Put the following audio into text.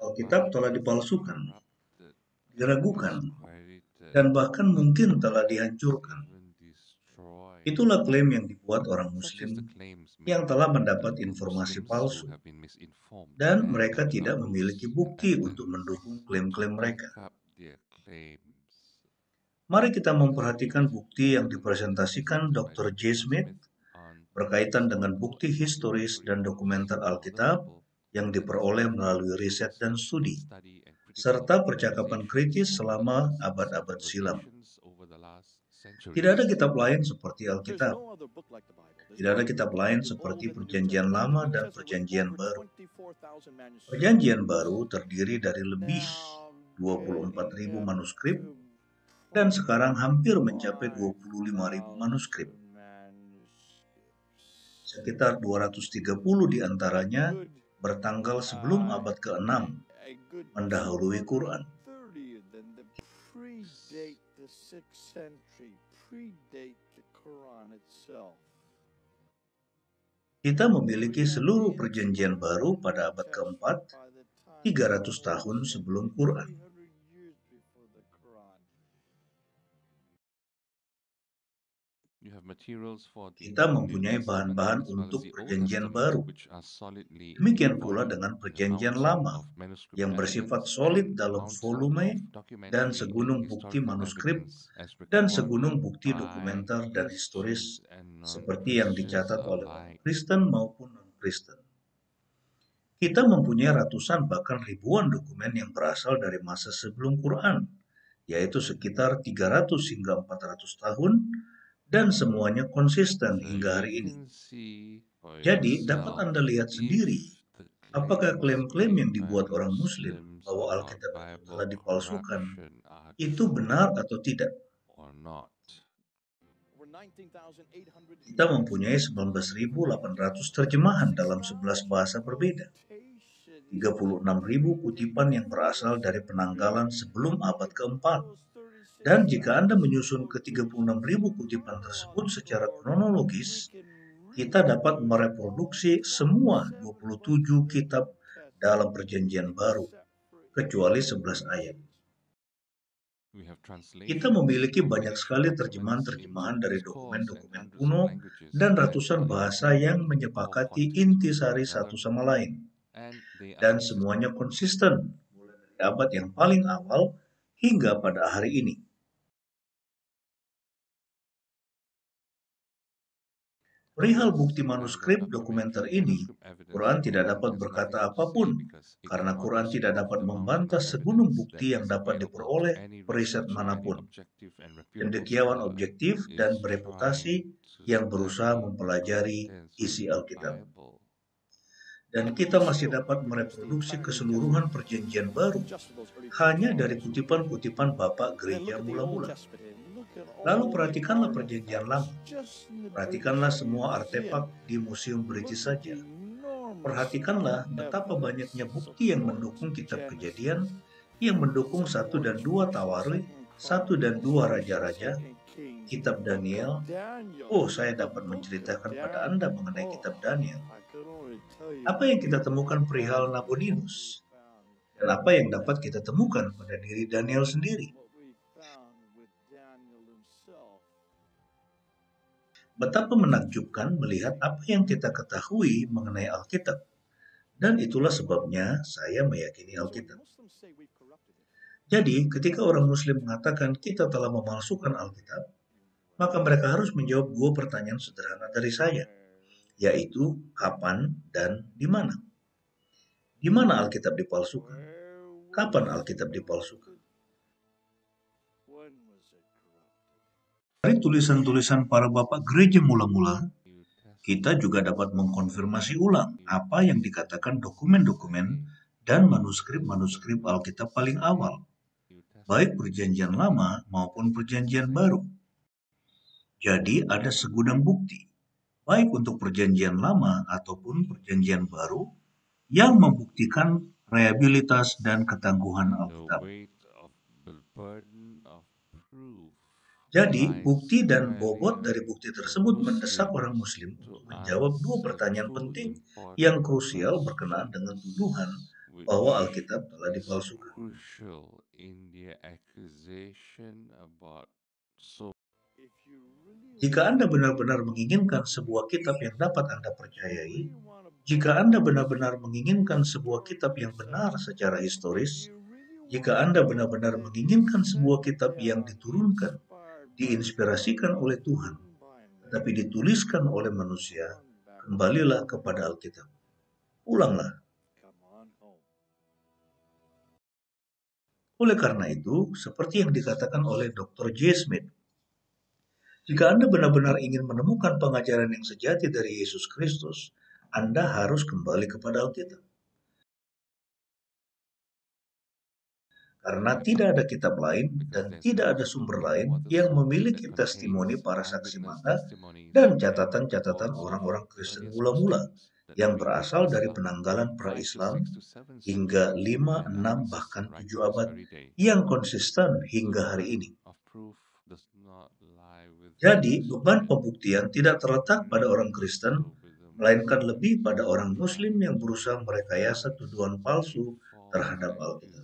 Alkitab telah dipalsukan, diragukan, dan bahkan mungkin telah dihancurkan. Itulah klaim yang dibuat orang Muslim yang telah mendapat informasi palsu, dan mereka tidak memiliki bukti untuk mendukung klaim-klaim mereka. Mari kita memperhatikan bukti yang dipresentasikan Dr. J. Smith berkaitan dengan bukti historis dan dokumenter Alkitab yang diperoleh melalui riset dan studi, serta percakapan kritis selama abad-abad silam. Tidak ada kitab lain seperti Alkitab. Tidak ada kitab lain seperti Perjanjian Lama dan Perjanjian Baru. Perjanjian Baru terdiri dari lebih 24.000 manuskrip dan sekarang hampir mencapai 25.000 manuskrip. Sekitar 230 di antaranya bertanggal sebelum abad ke-6, mendahului Quran. Kita memiliki seluruh perjanjian baru pada abad ke-4, 300 tahun sebelum Quran. Kita mempunyai bahan-bahan untuk perjanjian baru. Demikian pula dengan perjanjian lama, yang bersifat solid dalam volume dan segunung bukti manuskrip dan segunung bukti dokumenter dan historis seperti yang dicatat oleh orang Kristen maupun non-Kristen. Kita mempunyai ratusan bahkan ribuan dokumen yang berasal dari masa sebelum Quran, yaitu sekitar 300 hingga 400 tahun, dan semuanya konsisten hingga hari ini. Jadi, dapat Anda lihat sendiri, apakah klaim-klaim yang dibuat orang Muslim bahwa Alkitab telah dipalsukan itu benar atau tidak? Kita mempunyai 19.800 terjemahan dalam 11 bahasa berbeda. 36.000 kutipan yang berasal dari penanggalan sebelum abad ke-4. Dan jika Anda menyusun ke 36.000 kutipan tersebut secara kronologis, kita dapat mereproduksi semua 27 kitab dalam perjanjian baru, kecuali 11 ayat. Kita memiliki banyak sekali terjemahan-terjemahan dari dokumen-dokumen kuno dan ratusan bahasa yang menyepakati intisari satu sama lain. Dan semuanya konsisten, mulai dari abad yang paling awal hingga pada hari ini. Perihal bukti manuskrip dokumenter ini, Quran tidak dapat berkata apapun, karena Quran tidak dapat membantah segunung bukti yang dapat diperoleh periset manapun. Cendekiawan objektif dan bereputasi yang berusaha mempelajari isi Alkitab. Dan kita masih dapat mereproduksi keseluruhan perjanjian baru hanya dari kutipan-kutipan Bapak Gereja mula-mula. Lalu perhatikanlah perjanjian lama. Perhatikanlah semua artefak di Museum British saja. Perhatikanlah betapa banyaknya bukti yang mendukung kitab Kejadian, yang mendukung 1 dan 2 Tawarikh, 1 dan 2 Raja-Raja, kitab Daniel. Oh, saya dapat menceritakan pada Anda mengenai kitab Daniel. Apa yang kita temukan perihal Nabonidus? Dan apa yang dapat kita temukan pada diri Daniel sendiri? Betapa menakjubkan melihat apa yang kita ketahui mengenai Alkitab. Dan itulah sebabnya saya meyakini Alkitab. Jadi, ketika orang Muslim mengatakan kita telah memalsukan Alkitab, maka mereka harus menjawab 2 pertanyaan sederhana dari saya, yaitu kapan dan di mana. Di mana Alkitab dipalsukan? Kapan Alkitab dipalsukan? Dari tulisan-tulisan para bapak gereja mula-mula, kita juga dapat mengkonfirmasi ulang apa yang dikatakan dokumen-dokumen dan manuskrip-manuskrip Alkitab paling awal, baik perjanjian lama maupun perjanjian baru. Jadi ada segudang bukti, baik untuk perjanjian lama ataupun perjanjian baru, yang membuktikan reliabilitas dan ketangguhan Alkitab. Jadi, bukti dan bobot dari bukti tersebut mendesak orang Muslim untuk menjawab 2 pertanyaan penting yang krusial berkenaan dengan tuduhan bahwa Alkitab telah dipalsukan. Jika Anda benar-benar menginginkan sebuah kitab yang dapat Anda percayai, jika Anda benar-benar menginginkan sebuah kitab yang benar secara historis, jika Anda benar-benar menginginkan sebuah kitab yang diturunkan, diinspirasikan oleh Tuhan, tetapi dituliskan oleh manusia, kembalilah kepada Alkitab. Ulanglah. Oleh karena itu, seperti yang dikatakan oleh Dr. J. Smith, jika Anda benar-benar ingin menemukan pengajaran yang sejati dari Yesus Kristus, Anda harus kembali kepada Alkitab. Karena tidak ada kitab lain dan tidak ada sumber lain yang memiliki testimoni para saksi mata dan catatan-catatan orang-orang Kristen mula-mula yang berasal dari penanggalan pra-Islam hingga 5, 6, bahkan 7 abad yang konsisten hingga hari ini. Jadi, beban pembuktian tidak terletak pada orang Kristen, melainkan lebih pada orang Muslim yang berusaha merekayasa tuduhan palsu terhadap Alkitab.